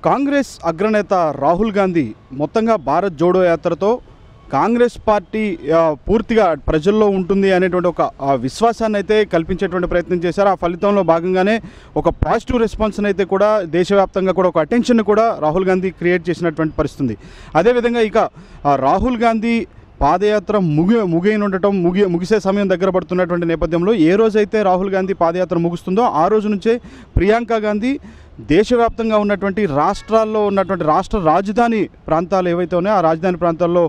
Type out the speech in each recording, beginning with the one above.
కాంగ్రెస్ అగ్రనేత రాహుల్ గాంధీ మొత్తంగా భారత్ జోడో యాత్రతో కాంగ్రెస్ పార్టీ పూర్తిగా ప్రజల్లో ఉంటుంది అనేటువంటి ఒక విశ్వాసాన్ని అయితే కల్పించేటువంటి ప్రయత్నం చేశారు. ఆ ఫలితంలో భాగంగానే ఒక పాజిటివ్ రెస్పాన్స్ని అయితే కూడా దేశవ్యాప్తంగా కూడా ఒక అటెన్షన్ కూడా రాహుల్ గాంధీ క్రియేట్ చేసినటువంటి పరిస్థితి. అదేవిధంగా ఇక రాహుల్ గాంధీ పాదయాత్ర ముగిసే సమయం దగ్గర పడుతున్నటువంటి నేపథ్యంలో ఏ రోజైతే రాహుల్ గాంధీ పాదయాత్ర ముగుస్తుందో ఆ రోజు నుంచే ప్రియాంక గాంధీ దేశవ్యాప్తంగా ఉన్నటువంటి రాష్ట్రాల్లో ఉన్నటువంటి రాష్ట్ర రాజధాని ప్రాంతాలు ఏవైతే ఉన్నాయో ఆ రాజధాని ప్రాంతాల్లో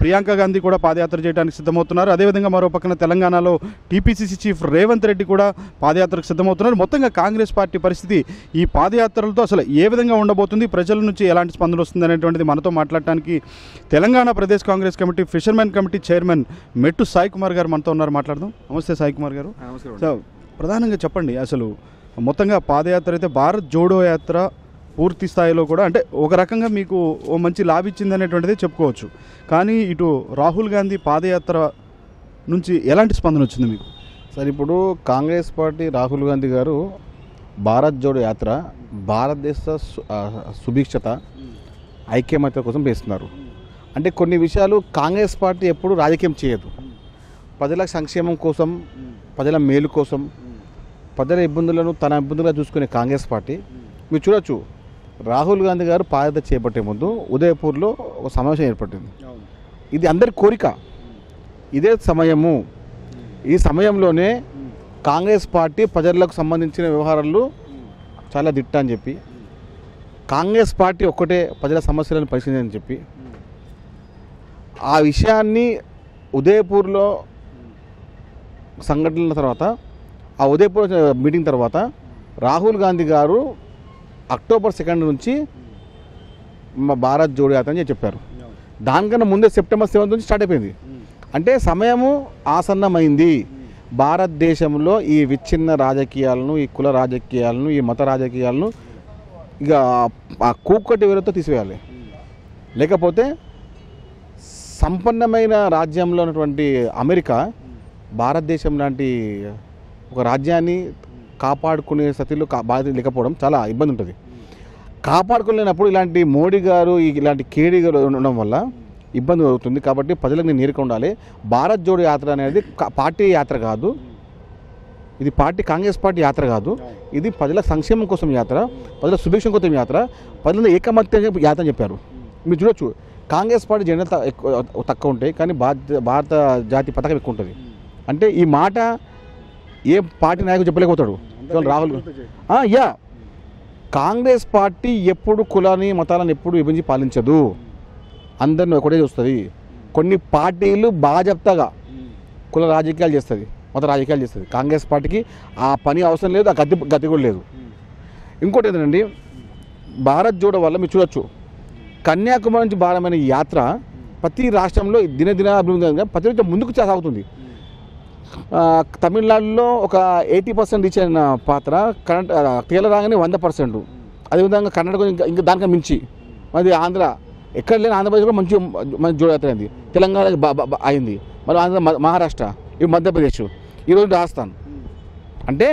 ప్రియాంక గాంధీ కూడా పాదయాత్ర చేయడానికి సిద్ధమవుతున్నారు. అదేవిధంగా మరో పక్కన తెలంగాణలో టీపీసీసీ చీఫ్ రేవంత్ రెడ్డి కూడా పాదయాత్రకు సిద్ధమవుతున్నారు. మొత్తంగా కాంగ్రెస్ పార్టీ పరిస్థితి ఈ పాదయాత్రలతో అసలు ఏ విధంగా ఉండబోతుంది, ప్రజల నుంచి ఎలాంటి స్పందన వస్తుంది అనేటువంటిది మనతో మాట్లాడటానికి Telangana Pradesh Congress committee fishermen committee chairman మెట్టు సాయి కుమార్ గారు మనతో ఉన్నారు. మాట్లాడదాం. నమస్తే సాయి కుమార్ గారు. సో ప్రధానంగా చెప్పండి, అసలు మొత్తంగా పాదయాత్ర అయితే భారత్ జోడో యాత్ర పూర్తి స్థాయిలో కూడా అంటే ఒక రకంగా మీకు ఓ మంచి లాభ ఇచ్చింది అనేటువంటిది చెప్పుకోవచ్చు. కానీ ఇటు రాహుల్ గాంధీ పాదయాత్ర నుంచి ఎలాంటి స్పందన వచ్చింది మీకు? సార్, ఇప్పుడు కాంగ్రెస్ పార్టీ రాహుల్ గాంధీ గారు భారత్ జోడో యాత్ర భారతదేశ సుభిక్షత ఐక్యమత్య కోసం వేస్తున్నారు. అంటే కొన్ని విషయాలు కాంగ్రెస్ పార్టీ ఎప్పుడు రాజకీయం చేయదు. ప్రజల సంక్షేమం కోసం, ప్రజల మేలు కోసం, ప్రజల ఇబ్బందులను తన ఇబ్బందులుగా చూసుకునే కాంగ్రెస్ పార్టీ మీరు చూడొచ్చు. రాహుల్ గాంధీ గారు పాదయాత్ర చేపట్టే ముందు ఉదయపూర్లో ఒక సమావేశం ఏర్పడింది. ఇది అందరి కోరిక. ఇదే సమయము, ఈ సమయంలోనే కాంగ్రెస్ పార్టీ ప్రజలకు సంబంధించిన వ్యవహారాలు చాలా దిట్ట అని చెప్పి, కాంగ్రెస్ పార్టీ ఒక్కటే ప్రజల సమస్యలను పరిశీలించని చెప్పి, ఆ విషయాన్ని ఉదయపూర్లో సంఘటనల తర్వాత, ఆ ఉదయపూర్ మీటింగ్ తర్వాత రాహుల్ గాంధీ గారు అక్టోబర్ 2 నుంచి భారత్ జోడో యాత్ర అని చెప్పారు. దానికన్నా ముందే సెప్టెంబర్ 7 నుంచి స్టార్ట్ అయిపోయింది. అంటే సమయము ఆసన్నమైంది. భారతదేశంలో ఈ విచ్ఛిన్న రాజకీయాలను, ఈ కుల రాజకీయాలను, ఈ మత రాజకీయాలను ఇక ఆ కూకటి వేలతో తీసివేయాలి. లేకపోతే సంపన్నమైన రాజ్యంలో ఉన్నటువంటి అమెరికా భారతదేశం లాంటి ఒక రాజ్యాన్ని కాపాడుకునే స్థితిలో బాధ్యత లేకపోవడం చాలా ఇబ్బంది ఉంటుంది. కాపాడుకోలేనప్పుడు ఇలాంటి మోడీ గారు, ఇలాంటి కేడీ గారు ఉండడం వల్ల ఇబ్బంది అవుతుంది. కాబట్టి ప్రజలకు నేను నేరుగా ఉండాలి. భారత్ జోడో యాత్ర అనేది పార్టీ యాత్ర కాదు, ఇది కాంగ్రెస్ పార్టీ యాత్ర కాదు. ఇది ప్రజల సంక్షేమం కోసం యాత్ర, ప్రజల సుభిక్షం కోసం యాత్ర, ప్రజల ఏకమత్య యాత్ర అని చెప్పారు. మీరు చూడొచ్చు, కాంగ్రెస్ పార్టీ జెండా తక్కువ ఉంటాయి, కానీ భారత జాతి పతాకం ఎక్కువ ఉంటుంది. అంటే ఈ మాట ఏ పార్టీ నాయకుడు చెప్పలేకపోతాడు. రాహుల్ కాంగ్రెస్ పార్టీ ఎప్పుడు కులాన్ని మతాలను ఎప్పుడు విభజించి పాలించదు, అందరిని ఒకటే చూస్తుంది. కొన్ని పార్టీలు బాజప్తాగా కుల రాజకీయాలు చేస్తుంది, మత రాజకీయాలు చేస్తుంది. కాంగ్రెస్ పార్టీకి ఆ పని అవసరం లేదు, ఆ గతి కూడా లేదు. ఇంకోటి ఏంటండి, భారత్ జోడో వల్ల మీరు చూడొచ్చు, కన్యాకుమారి నుంచి భారమైన యాత్ర ప్రతి రాష్ట్రంలో దినదిన అభివృద్ధి ప్రతి ముందుకు సాగుతుంది. తమిళనాడులో ఒక 80% రీచ్ అయిన పాత్ర కేరళ రాగానే 100%. అదేవిధంగా కర్ణాటక ఇంకా దానికన్నా మించి, అది ఆంధ్ర ఎక్కడ లేని ఆంధ్రప్రదేశ్ కూడా మంచి జోడయాత్ర అయింది. తెలంగాణ అయింది, మరి ఆంధ్ర, మహారాష్ట్ర, ఇవి మధ్యప్రదేశ్, ఈరోజు రాజస్థాన్. అంటే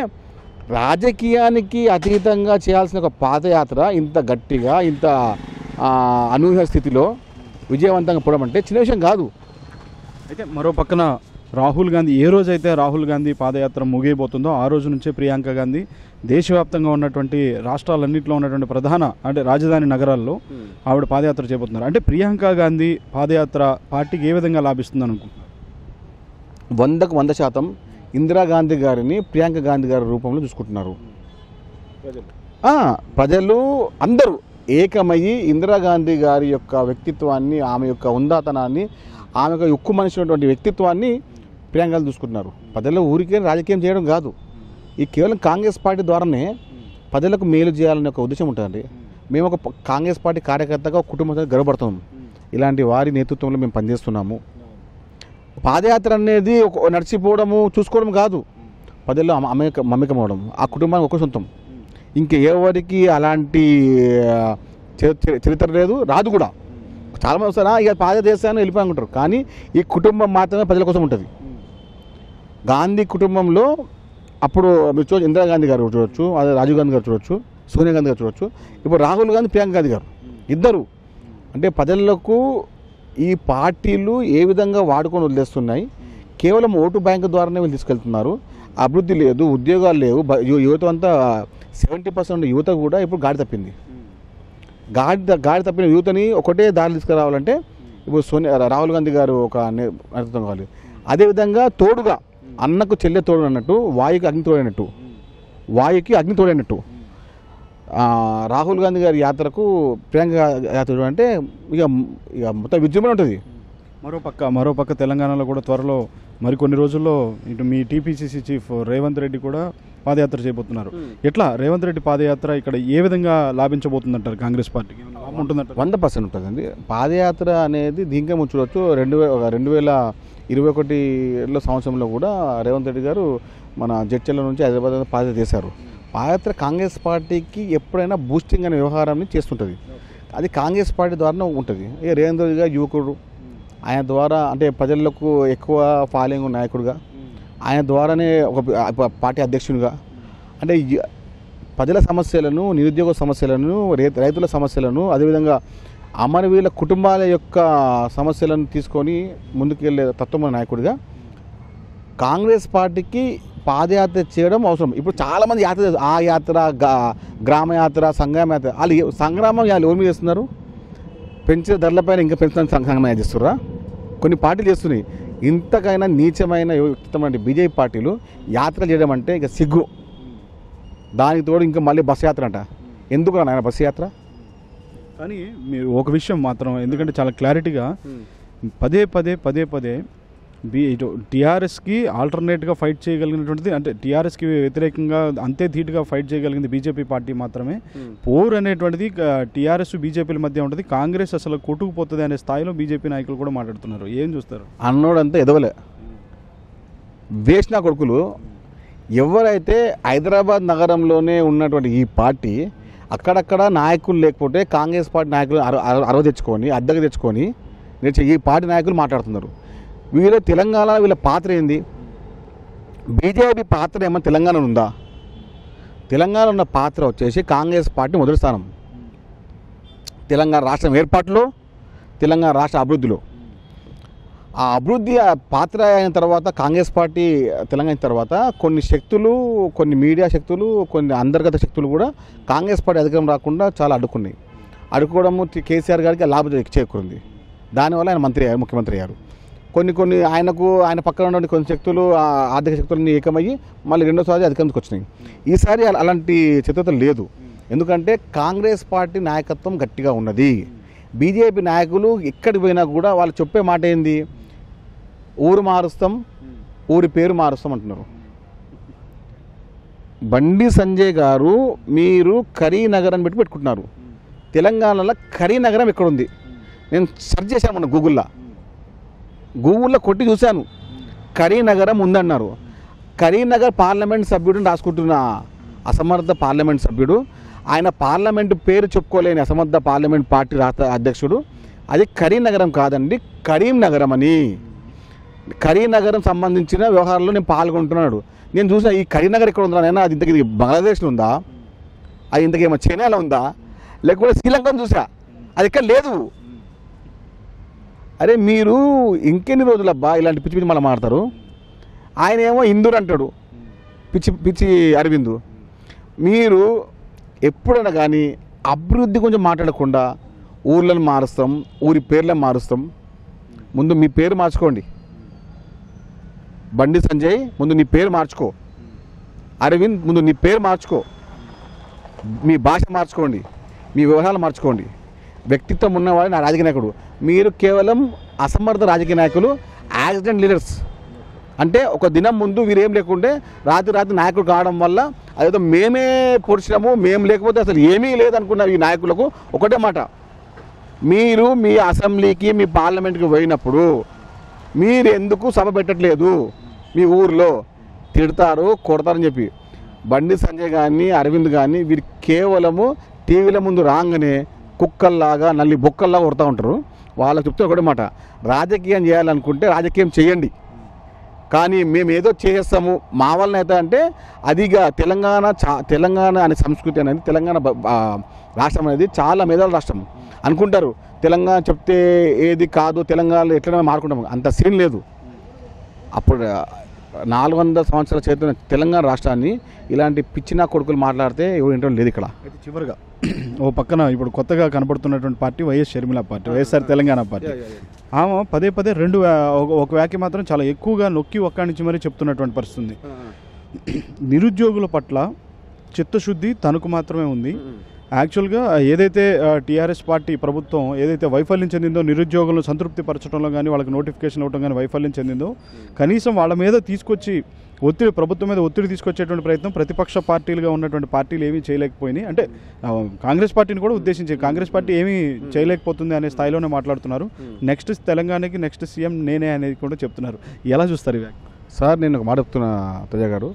రాజకీయానికి అతీతంగా చేయాల్సిన ఒక పాదయాత్ర ఇంత గట్టిగా, ఇంత అనూహ్య స్థితిలో విజయవంతంగా పోవడం అంటే చిన్న విషయం కాదు. అయితే మరో పక్కన రాహుల్ గాంధీ ఏ రోజైతే రాహుల్ గాంధీ పాదయాత్ర ముగియబోతుందో ఆ రోజు నుంచే ప్రియాంక గాంధీ దేశవ్యాప్తంగా ఉన్నటువంటి రాష్ట్రాలన్నింటిలో ఉన్నటువంటి ప్రధాన అంటే రాజధాని నగరాల్లో ఆవిడ పాదయాత్ర చేయబోతున్నారు. అంటే ప్రియాంక గాంధీ పాదయాత్ర పార్టీకి ఏ విధంగా లాభిస్తుంది అనుకుంటున్నారు? 100% ఇందిరాగాంధీ గారిని ప్రియాంక గాంధీ గారి రూపంలో చూసుకుంటున్నారు ప్రజలు. అందరూ ఏకమయ్యి ఇందిరాగాంధీ గారి యొక్క వ్యక్తిత్వాన్ని, ఆమె యొక్క ఉందాతనాన్ని, ఆమె యొక్క ఉక్కు మనిషినటువంటి వ్యక్తిత్వాన్ని ప్రియాంకలు చూసుకుంటున్నారు. ప్రజలు ఊరికే రాజకీయం చేయడం కాదు, ఈ కేవలం కాంగ్రెస్ పార్టీ ద్వారానే ప్రజలకు మేలు చేయాలనే ఒక ఉద్దేశం ఉంటుందండి. మేము ఒక కాంగ్రెస్ పార్టీ కార్యకర్తగా కుటుంబంతో గర్వపడతాం. ఇలాంటి వారి నేతృత్వంలో మేము పనిచేస్తున్నాము. పాదయాత్ర అనేది నడిచిపోవడము, చూసుకోవడం కాదు, ప్రజల్లో మమేకం అవడం, ఆ కుటుంబానికి ఒక సొంతం. ఇంకెవరికి అలాంటి చరిత్ర లేదు, రాదు కూడా. చాలామంది వస్తారా ఇక పాదయాత్ర చేస్తాను వెళ్ళిపోయానుకుంటారు, కానీ ఈ కుటుంబం మాత్రమే ప్రజల కోసం ఉంటుంది. గాంధీ కుటుంబంలో అప్పుడు మీరు చూడవచ్చు, ఇందిరాగాంధీ గారు చూడవచ్చు, అదే రాజీవ్ గాంధీ గారు చూడవచ్చు, సోనియా గాంధీ గారు చూడొచ్చు, ఇప్పుడు రాహుల్ గాంధీ, ప్రియాంక గాంధీ గారు ఇద్దరు. అంటే ప్రజలకు ఈ పార్టీలు ఏ విధంగా వాడుకొని వదిలేస్తున్నాయి, కేవలం ఓటు బ్యాంకు ద్వారానే వీళ్ళు తీసుకెళ్తున్నారు. అభివృద్ధి లేదు, ఉద్యోగాలు లేవు, యువత అంతా 70% యువత కూడా ఇప్పుడు గాడి తప్పింది. గాడి తప్పిన యూత్ని ఒకటే దారి తీసుకురావాలంటే ఇప్పుడు రాహుల్ గాంధీ గారు ఒక నేతృత్వం కావాలి. అదేవిధంగా తోడుగా అన్నకు చెల్లె తోడు అన్నట్టు వాయుకి అగ్ని తోడైనట్టు రాహుల్ గాంధీ గారి యాత్రకు ప్రియాంక యాత్ర అంటే ఇక మొత్తం విజృంభణ ఉంటుంది. మరోపక్క తెలంగాణలో కూడా త్వరలో మరికొన్ని రోజుల్లో ఇటు మీ టీపీసీసీ చీఫ్ రేవంత్ రెడ్డి కూడా పాదయాత్ర చేయబోతున్నారు. ఎట్లా రేవంత్ రెడ్డి పాదయాత్ర ఇక్కడ ఏ విధంగా లాభించబోతుందంటారు కాంగ్రెస్ పార్టీకి? ఉంటుందంటారు 100% ఉంటుందండి. పాదయాత్ర అనేది దీనికే చూడవచ్చు. 2021 సంవత్సరంలో కూడా రేవంత్ రెడ్డి గారు మన జడ్చర్ల నుంచి హైదరాబాద్ పాదయాత్ర చేశారు. పాదయాత్ర కాంగ్రెస్ పార్టీకి ఎప్పుడైనా బూస్టింగ్ అనే వ్యవహారాన్ని చేస్తుంటుంది. అది కాంగ్రెస్ పార్టీ ద్వారా ఉంటుంది. రేవంత్ రెడ్డి గారు యువకుడు, ఆయన ద్వారా అంటే ప్రజలకు ఎక్కువ ఫాలోయింగ్ ఉన్న నాయకుడుగా, ఆయన ద్వారానే ఒక పార్టీ అధ్యక్షునిగా అంటే ప్రజల సమస్యలను, నిరుద్యోగ సమస్యలను, రైతుల సమస్యలను, అదేవిధంగా అమరవీరుల కుటుంబాల యొక్క సమస్యలను తీసుకొని ముందుకెళ్ళే తత్వమైన నాయకుడిగా కాంగ్రెస్ పార్టీకి పాదయాత్ర చేయడం అవసరం. ఇప్పుడు చాలామంది యాత్ర, ఆ యాత్ర, గ్రామయాత్ర, సంగ్రామ యాత్ర, వాళ్ళు సంగ్రామం ఎవరి మీద చేస్తున్నారు? పెంచిన ధరలపైన ఇంకా పెంచడానికి సంగ్రామం చేస్తున్నారా? కొన్ని పార్టీలు చేస్తున్నాయి. ఇంతకైనా నీచమైన వ్యక్తిత్వం బీజేపీ పార్టీలు యాత్ర చేయడం అంటే ఇక సిగ్గు. దానికి తోడు ఇంకా మళ్ళీ బస్సు యాత్ర అంట. ఎందుకు నాయన బస్సు యాత్ర? కానీ మీరు ఒక విషయం మాత్రం, ఎందుకంటే చాలా క్లారిటీగా పదే ఇటు టీఆర్ఎస్కి ఆల్టర్నేట్గా ఫైట్ చేయగలిగినటువంటిది, అంటే టీఆర్ఎస్కి వ్యతిరేకంగా అంతే ధీటుగా ఫైట్ చేయగలిగింది బీజేపీ పార్టీ మాత్రమే. పోర్ అనేటువంటిది టీఆర్ఎస్ బీజేపీల మధ్య ఉంటుంది. కాంగ్రెస్ అసలు కొట్టుకుపోతుంది అనే స్థాయిలో బీజేపీ నాయకులు కూడా మాట్లాడుతున్నారు. ఏం చూస్తారు? అన్నోడంతా ఎదవలే వేసిన కొడుకులు. ఎవరైతే హైదరాబాద్ నగరంలోనే ఉన్నటువంటి ఈ పార్టీ అక్కడక్కడ నాయకులు లేకపోతే కాంగ్రెస్ పార్టీ నాయకులు అరవ తెచ్చుకొని అద్దెకు తెచ్చుకొని ఈ పార్టీ నాయకులు మాట్లాడుతున్నారు. వీళ్ళ తెలంగాణ వీళ్ళ పాత్ర ఏంది? బీజేపీ పాత్ర ఏమన్నా తెలంగాణలో ఉందా? తెలంగాణ ఉన్న పాత్ర వచ్చేసి కాంగ్రెస్ పార్టీ మొదటి స్థానం. తెలంగాణ రాష్ట్రం ఏర్పాటులో, తెలంగాణ రాష్ట్ర అభివృద్ధిలో. ఆ అభివృద్ధి పాత్ర అయిన తర్వాత కాంగ్రెస్ పార్టీ తెలంగాణ తర్వాత కొన్ని శక్తులు, కొన్ని మీడియా శక్తులు, కొన్ని అంతర్గత శక్తులు కూడా కాంగ్రెస్ పార్టీ అధికారం రాకుండా చాలా అడ్డుకున్నాయి. అడ్డుకోవడము కేసీఆర్ గారికి లాభం చేకూరింది. దానివల్ల ఆయన ముఖ్యమంత్రి అయ్యారు. కొన్ని ఆయన పక్కన ఉన్న కొన్ని శక్తులు, ఆర్థిక శక్తులన్నీ ఏకమయ్యి మళ్ళీ రెండోసారి అధికారంలోకి వచ్చినాయి. ఈసారి అలాంటి చిత్రత లేదు. ఎందుకంటే కాంగ్రెస్ పార్టీ నాయకత్వం గట్టిగా ఉన్నది. బీజేపీ నాయకులు ఎక్కడికి పోయినా కూడా వాళ్ళు చెప్పే మాట ఏంది? ఊరు మారుస్తాం, ఊరి పేరు మారుస్తాం అంటున్నారు. బండి సంజయ్ గారు మీరు కరీంనగర్ అని పెట్టుకుంటున్నారు. తెలంగాణలో కరీంనగరం ఎక్కడుంది? నేను సెర్చ్ చేశాను మన గూగుల్లో కొట్టి చూశాను. కరీంనగరం ఉందన్నారు. కరీంనగర్ పార్లమెంట్ సభ్యుడిని రాసుకుంటున్న అసమర్థ పార్లమెంట్ సభ్యుడు, ఆయన పార్లమెంటు పేరు చెప్పుకోలేని అసమర్థ పార్లమెంట్ పార్టీ రాష్ట్ర అధ్యక్షుడు. అది కరీంనగరం కాదండి, కరీంనగరం అని. కరీంనగరం సంబంధించిన వ్యవహారంలో నేను పాల్గొంటున్నాడు. నేను చూసిన ఈ కరీంనగర్ ఎక్కడ ఉందా నేను? అది ఇంతకీ బంగ్లాదేశ్లో ఉందా? అది ఇంతకేమో చైనాలో ఉందా? లేకపోతే శ్రీలంకను చూసా, అది ఇక్కడ లేదు. అరే మీరు ఇంకెన్ని రోజులబ్బా ఇలాంటి పిచ్చి మళ్ళీ మాడతారు? ఆయన ఏమో ఇందూరు అంటాడు, పిచ్చి అరవింద్. మీరు ఎప్పుడైనా కానీ అభివృద్ధి కొంచెం మాట్లాడకుండా ఊర్లను మారుస్తాం, ఊరి పేర్లను మారుస్తాం. ముందు మీ పేరు మార్చుకోండి. బండి సంజయ్ ముందు నీ పేరు మార్చుకో. అరవింద్ ముందు నీ పేరు మార్చుకో. మీ భాష మార్చుకోండి, మీ వ్యవహారాలు మార్చుకోండి. వ్యక్తిత్వం ఉన్నవాడు నా రాజకీయ నాయకుడు. మీరు కేవలం అసమర్థ రాజకీయ నాయకులు, యాక్సిడెంట్ లీడర్స్. అంటే ఒక దినం ముందు వీరేం లేకుంటే రాత్రి నాయకుడు కావడం వల్ల అదేదో మేమే పొడిచినాము, మేము లేకపోతే అసలు ఏమీ లేదనుకున్న ఈ నాయకులకు ఒకటే మాట, మీరు మీ అసెంబ్లీకి మీ పార్లమెంట్కి పోయినప్పుడు మీరు ఎందుకు సభ పెట్టట్లేదు? మీ ఊర్లో తిడతారు, కొడతారని చెప్పి బండి సంజయ్ కానీ అరవింద్ కానీ వీరు కేవలము టీవీల ముందు రాగానే కుక్కల్లాగా నల్లి బొక్కల్లాగా కొడతా ఉంటారు. వాళ్ళకి చెప్తే ఒకటే మాట, రాజకీయం చేయాలనుకుంటే రాజకీయం చేయండి. కానీ మేము ఏదో చేస్తాము మా వలన అయితే అంటే అదిగా తెలంగాణ అనే సంస్కృతి అనేది తెలంగాణ రాష్ట్రం అనేది చాలా మేధావుల రాష్ట్రం అనుకుంటారు. తెలంగాణ చెప్తే ఏది కాదు, తెలంగాణలో ఎట్లనే మారుకుంటాము, అంత సీన్ లేదు. అప్పుడు 400 సంవత్సరాల చరిత్ర తెలంగాణ రాష్ట్రాన్ని ఇలాంటి పిచ్చిన కొడుకులు మాట్లాడితే ఎవరు ఏంటో లేదు ఇక్కడ. అయితే చివరిగా ఓ పక్కన ఇప్పుడు కొత్తగా కనబడుతున్నటువంటి party YS Sharmila party, YSR Telangana party. ఆమె పదే ఒక వ్యాఖ్య మాత్రం చాలా ఎక్కువగా నొక్కి ఒక్కడి మరీ చెప్తున్నటువంటి పరిస్థితి ఉంది. నిరుద్యోగుల పట్ల చిత్తశుద్ధి తనకు మాత్రమే ఉంది. యాక్చువల్గా ఏదైతే టీఆర్ఎస్ పార్టీ ప్రభుత్వం ఏదైతే వైఫల్యం చెందిందో, నిరుద్యోగులను సంతృప్తి పరచడంలో కానీ వాళ్ళకి నోటిఫికేషన్ ఇవ్వడం కానీ వైఫల్యం చెందిందో, కనీసం వాళ్ళ మీద తీసుకొచ్చి ప్రభుత్వం మీద ఒత్తిడి తీసుకొచ్చేటువంటి ప్రయత్నం ప్రతిపక్ష పార్టీలుగా ఉన్నటువంటి పార్టీలు ఏమీ చేయలేకపోయినాయి. అంటే కాంగ్రెస్ పార్టీని కూడా ఉద్దేశించి కాంగ్రెస్ పార్టీ ఏమీ చేయలేకపోతుంది అనే స్థాయిలోనే మాట్లాడుతున్నారు. నెక్స్ట్ తెలంగాణకి నెక్స్ట్ సీఎం నేనే అనేది కూడా చెప్తున్నారు. ఎలా చూస్తారు ఇవి? సార్ నేను ఒక మాట చెప్తున్నా తేజ గారు,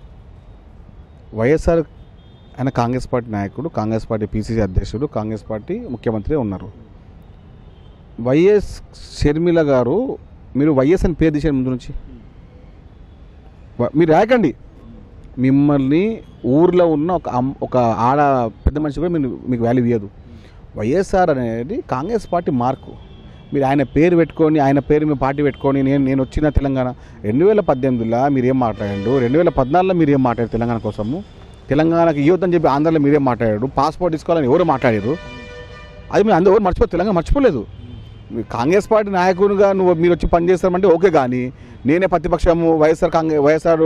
వైఎస్ఆర్ ఆయన కాంగ్రెస్ పార్టీ నాయకుడు, కాంగ్రెస్ పార్టీ పిసిసి అధ్యక్షుడు, కాంగ్రెస్ పార్టీ ముఖ్యమంత్రి ఉన్నారు. వైఎస్ షర్మిల గారు, మీరు వైఎస్ అని పేరు తీసారు ముందు నుంచి, మీరు రాయకండి. మిమ్మల్ని ఊర్లో ఉన్న ఒక ఆడ పెద్ద మనిషి కూడా మీకు వాల్యూ ఇవ్వదు. వైఎస్ఆర్ అనేది కాంగ్రెస్ పార్టీ మార్కు. మీరు ఆయన పేరు పెట్టుకొని, ఆయన పేరు మీ పార్టీ పెట్టుకొని నేను వచ్చిన తెలంగాణ 2018లో మీరు ఏం మాట్లాడారు, 2014లో మీరు ఏం మాట్లాడారు తెలంగాణ కోసము, తెలంగాణకి ఇవ్వద్దని చెప్పి ఆంధ్రలో మీరేం మాట్లాడారు, పాస్పోర్ట్ తీసుకోవాలని ఎవరు మాట్లాడారు, అది మీరు అందరూ ఎవరు మర్చిపోయి తెలంగాణ మర్చిపోలేదు. కాంగ్రెస్ పార్టీ నాయకునిగా మీరు వచ్చి పనిచేస్తామంటే ఓకే, కానీ నేనే ప్రతిపక్షము వైఎస్ఆర్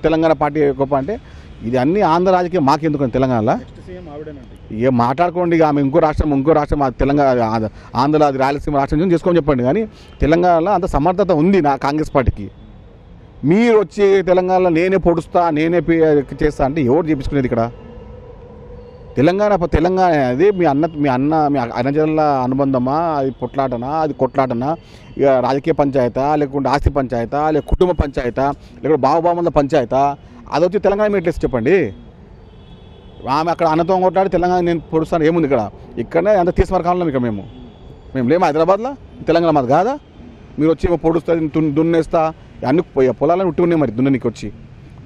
తెలంగాణ పార్టీ గొప్ప అంటే ఇది అన్ని ఆంధ్ర రాజకీయం మాకెందుకు తెలంగాణలో ఏం మాట్లాడుకోండి. ఆమె ఇంకో రాష్ట్రం తెలంగాణ ఆంధ్ర అది రాయలసీమ రాష్ట్రం చేసుకోమని చెప్పండి, కానీ తెలంగాణలో అంత సమర్థత ఉంది నా కాంగ్రెస్ పార్టీకి. మీరు వచ్చి తెలంగాణలో నేనే పొడుస్తా, నేనే చేస్తా అంటే ఎవరు చేపించుకునేది ఇక్కడ? తెలంగాణ అనేది మీ అన్నజనుల అనుబంధమా, అది పొట్లాటనా, అది కొట్లాటనా, ఇక రాజకీయ పంచాయతా, లేకుంటే ఆస్తి పంచాయతా, లేక కుటుంబ పంచాయతా, లేకుంటే బావబామంద పంచాయతా, అది వచ్చి తెలంగాణ మీరు ఎట్లేసి చెప్పండి. ఆమె అక్కడ అన్నతో కొట్లాడి తెలంగాణ నేను పొడుస్తాను ఏముంది ఇక్కడ? ఇక్కడనే అంత తీసుమార్ కాలంలో ఇక్కడ మేము లేము హైదరాబాద్లో, తెలంగాణ మాది కాదా? మీరు వచ్చి పొడుస్తా, దున్నేస్తా, అన్ని పొలాలను ఉట్టి ఉన్నాయి మరి దున్ననికి వచ్చి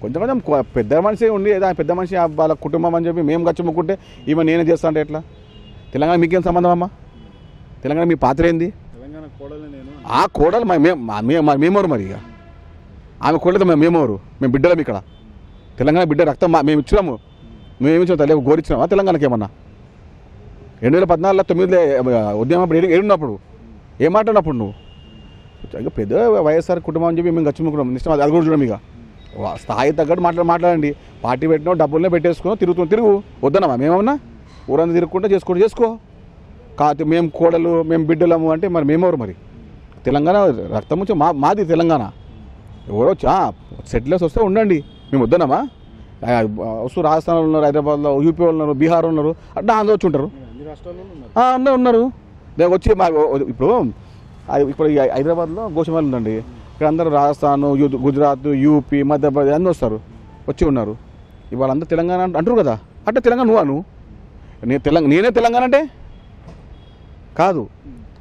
కొంచెం పెద్ద మనిషి ఉండి పెద్ద మనిషి వాళ్ళ కుటుంబం అని చెప్పి మేము గచ్చుముక్కుంటే ఈమె నేనే చేస్తా అంటే ఎట్లా? తెలంగాణ మీకేం సంబంధం అమ్మా? తెలంగాణ మీ పాత్ర ఏంది? ఆ కోడలు మేమోరు మరి, ఇక ఆమె కోడలు మేమోరు, మేము బిడ్డలం ఇక్కడ. తెలంగాణ బిడ్డ రక్తం మేము ఇచ్చినాము, మేమేమిచ్చాము తల్లి గోరిచ్చినామా తెలంగాణకి ఏమన్నా? 2014లో 9 ఉద్యమం ఏడున్నప్పుడు ఏం మాట్లాడినప్పుడు నువ్వు పెద్ద వైఎస్ఆర్ కుటుంబం అని చెప్పి మేము గచ్చిముకున్నాం ఇష్టం, అది కూడా చూడం. ఇక స్థాయి తగ్గట్టు మాట్లాడండి. పార్టీ పెట్టినా డబ్బులనే పెట్టేసుకున్నాం, తిరుగు వద్దనమా మేమన్నా? ఊరంతా తిరుగుకుంటే చేసుకో. కాదు మేము కోడలు, మేము బిడ్డలము అంటే మరి మేమెవరు? మరి తెలంగాణ రక్తం వచ్చి మాది తెలంగాణ. ఎవరో సెటిలర్స్ వస్తే ఉండండి, మేము వద్దనమా? వస్తూ రాజస్థాన్లో ఉన్నారు, హైదరాబాద్లో, యూపీ వాళ్ళు ఉన్నారు, బీహార్ ఉన్నారు, అంటే ఆంధ్ర వచ్చి ఉంటారు, అందరూ ఉన్నారు. వచ్చి ఇప్పుడు హైదరాబాద్లో గోషమాల్ ఉందండి, ఇక్కడ అందరూ రాజస్థాన్, గుజరాత్, యూపీ, మధ్యప్రదేశ్ అన్నీ వస్తారు, వచ్చి ఉన్నారు. ఇవాళ అందరూ తెలంగాణ అంటారు కదా, అంటే తెలంగాణ నేనే తెలంగాణ అంటే కాదు.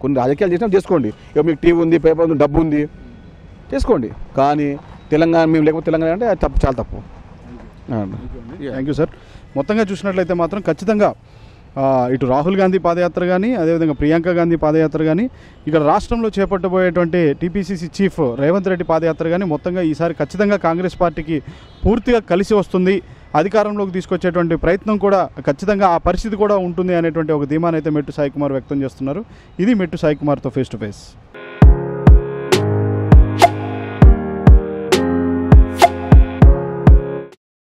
కొన్ని రాజకీయాలు చేసినా చేసుకోండి, ఇక మీకు టీవీ ఉంది, పేపర్ ఉంది, డబ్బు ఉంది, చేసుకోండి. కానీ తెలంగాణ మేము లేకపోతే తెలంగాణ అంటే అది తప్పు, చాలా తప్పు. Thank you sir. మొత్తంగా చూసినట్లయితే మాత్రం ఖచ్చితంగా ఇటు రాహుల్ గాంధీ పాదయాత్ర కానీ, అదేవిధంగా ప్రియాంక గాంధీ పాదయాత్ర కానీ, ఇక్కడ రాష్ట్రంలో చేపట్టబోయేటువంటి టీపీసీసీ చీఫ్ రేవంత్ రెడ్డి పాదయాత్ర కానీ మొత్తంగా ఈసారి ఖచ్చితంగా కాంగ్రెస్ పార్టీకి పూర్తిగా కలిసి వస్తుంది, అధికారంలోకి తీసుకొచ్చేటువంటి ప్రయత్నం కూడా ఖచ్చితంగా ఆ పరిస్థితి కూడా ఉంటుంది అనేటువంటి ఒక ధీమానైతే మెట్టు సాయి కుమార్ వ్యక్తం చేస్తున్నారు. ఇది మెట్టు సాయి కుమార్తో ఫేస్ టు ఫేస్.